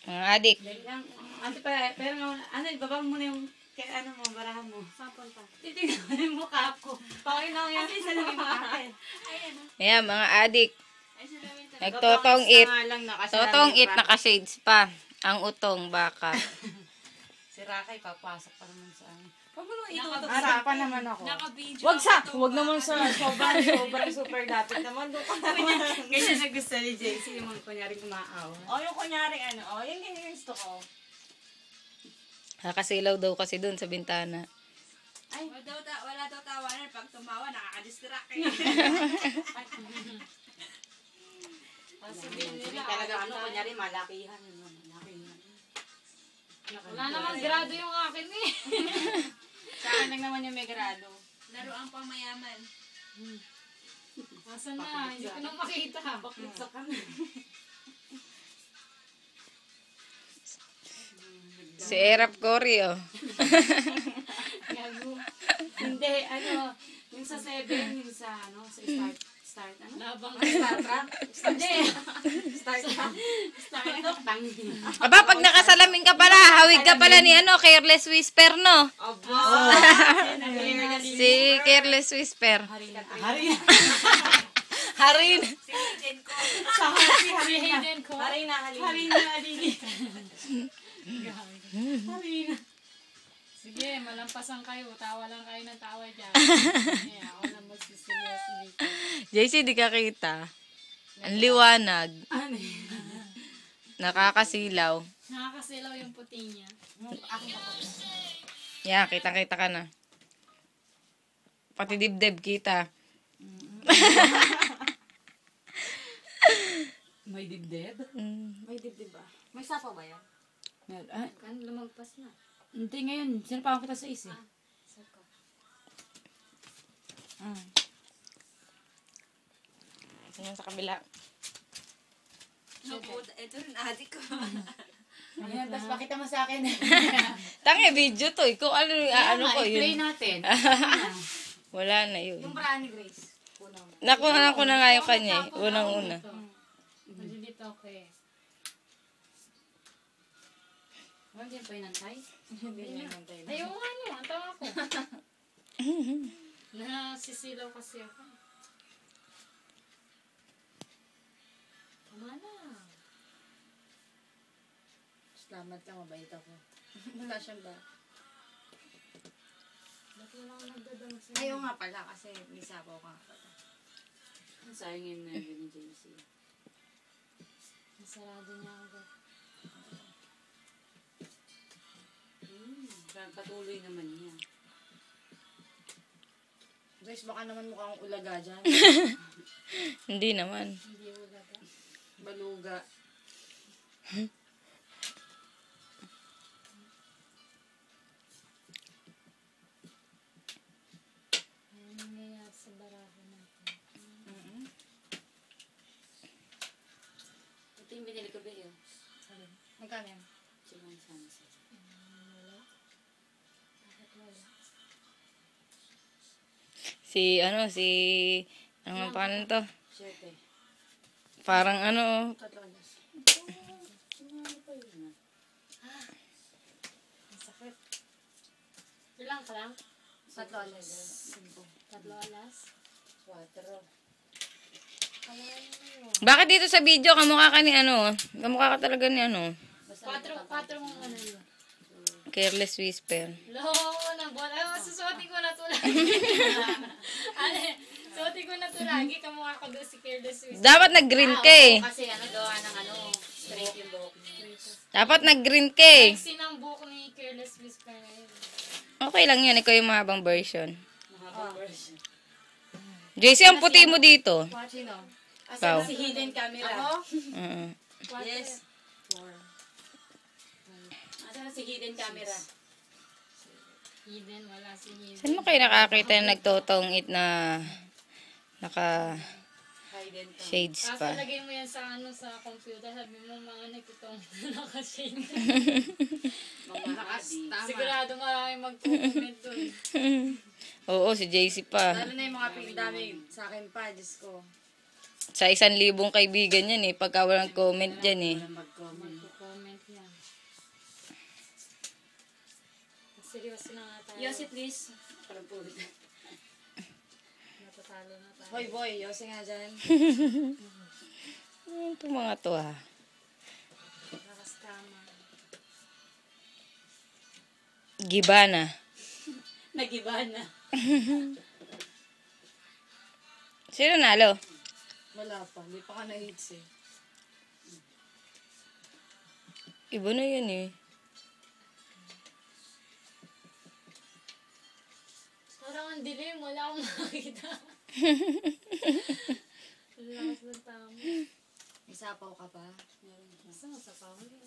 Mga adik. Ate pa, pero ano, ibabang mo na yung ano mo, barahan mo. Saan punta? Titignan mo yung mukha ko. Panginoon yan. Ate, salamin mo ate. Ayan, mga adik. Nagtotong-it. Totong-it, naka-shades pa. Ang utong, baka. Si Rakay, papasok pa naman sa amin. Huwag mo naman itutok Harap sa pa akin. naman ako. Huwag naman sa sobrang super dapit naman. Doon ka naman. Ganyan na gusto ni JC, yung mga kunyari kumaaw. Yung kunyari yung ganyan gusto ko. Nakasilaw daw kasi dun sa bintana. Ay, wala daw tawanan. Pag tumawa, nakaka-distract Sabihin nila, talaga kunyari malakihan. Wala naman grado yung akin eh. Sa akin lang naman yung may grado. Laruan pang mayaman. Asan na? Hindi ko na makita. Bakit sa kami? Si Erap Cory, oh. Hindi, yung sa 7, yung sa, sa start, Labang Star Trek? Hindi. Start Trek, tangi. Aba, pag nakasalamin ka pala, hawig ka pala ni Careless Whisper, no? Aba! Si Careless Whisper. Harin. Harin. hidden ko. Harina. Sige, malampasan kayo. Tawa lang kayo ng tawa dyan. Ako lang magsisilias dito. JC, di ka kita. Ang liwanag. Nakakasilaw. Nakakasilaw yung puti niya. Yan, kitang-kita ka na. Pati dibdib kita. May dibdib? May dibdib ba? May sapa ba yan? Kan lumagpas na. Hindi ngayon. Sinapakan kita sa isi. Saka. Yan sa kabila. Ito rin adik ko. Ayan, tapos pakita mo sa akin. Tangi, video to. Ikaw, ano ko I-play yun? natin. Wala na yun. Yung bra ni Grace. Nakuha ko na nga yung kanya eh. Unang-una. Nandito ako eh. Hindi pa inantay? Ayaw nga nyo. Ang tawa ko. Nasisilaw kasi ako. Tama na. Salamat ka, mabait ako. Wala siyang ba? Ba't wala ako nagdadang sa... Ayaw nga pala kasi may sabaw ka pala. Sayang yung nerve ni JC. Masarado niya ako. Patuloy naman niya. Guys, baka naman mukhang ulaga dyan. Hindi naman. Hindi ko gaga. Baluga. Ano nangyayari sa baraha natin? Ito yung binili ko ba yun? Magkano yan? Chilang sunset. Wala. Bakit wala? Ano nga pangalan to? Shirt eh. Parang Katolas. Sumali pa yun Ang sakit. Ilang ka lang? Katolas. 3 alas? 4. Kalahin mo yun. bakit dito sa video kamukha ka ni Kamukha ka talaga ni 4 mong ano yun. Careless Whisper. Loko ng bola. Ay, masusuotin ko na ito lagi. Suotin ko na ito lagi. Kamukha ko doon si Careless Whisper. Dapat nag-green ka eh. Kasi gawa ng straight yung buhok niya. Dapat nag-green ka eh. Sexy ng buhok ni Careless Whisper ngayon. Okay lang yun. Ikaw yung mahabang version. Mahabang version. JC, ang puti mo dito. Sino? Ikaw. Si hidden camera. Ako? Yes. 4. Asan si hidden camera? Hidden, wala si Hidden. Saan mo kayo nakakita na nagtotong-it na Hidden camera. shades Tapos pa? lagay mo yan sa sa computer. Sabi mo mga nagtutong naka-shade. Sigurado marami mag-comment dun. Oo, si JC pa. Lalo na yung mga pinidami sa akin pa, Diyos ko. Sa 1,000 kaibigan yan eh. Pagka walang comment dyan eh. Mag-comment. Mag-comment yan. Seryoso na nga tayo. Yossi, please. Parang pulit. Natatalo na tayo. Hoy, boy. Yossi nga dyan. Ito mga to ha. Nakaskama. Gibana. Nag-iba na. Sino nalo? Wala pa. Hindi pa ka na-hits eh. Iba na yun eh. Parang ang dilim. Wala akong makakita. Ang lakas ng tama. May sapaw ka pa? Gusto mo sa pamuli?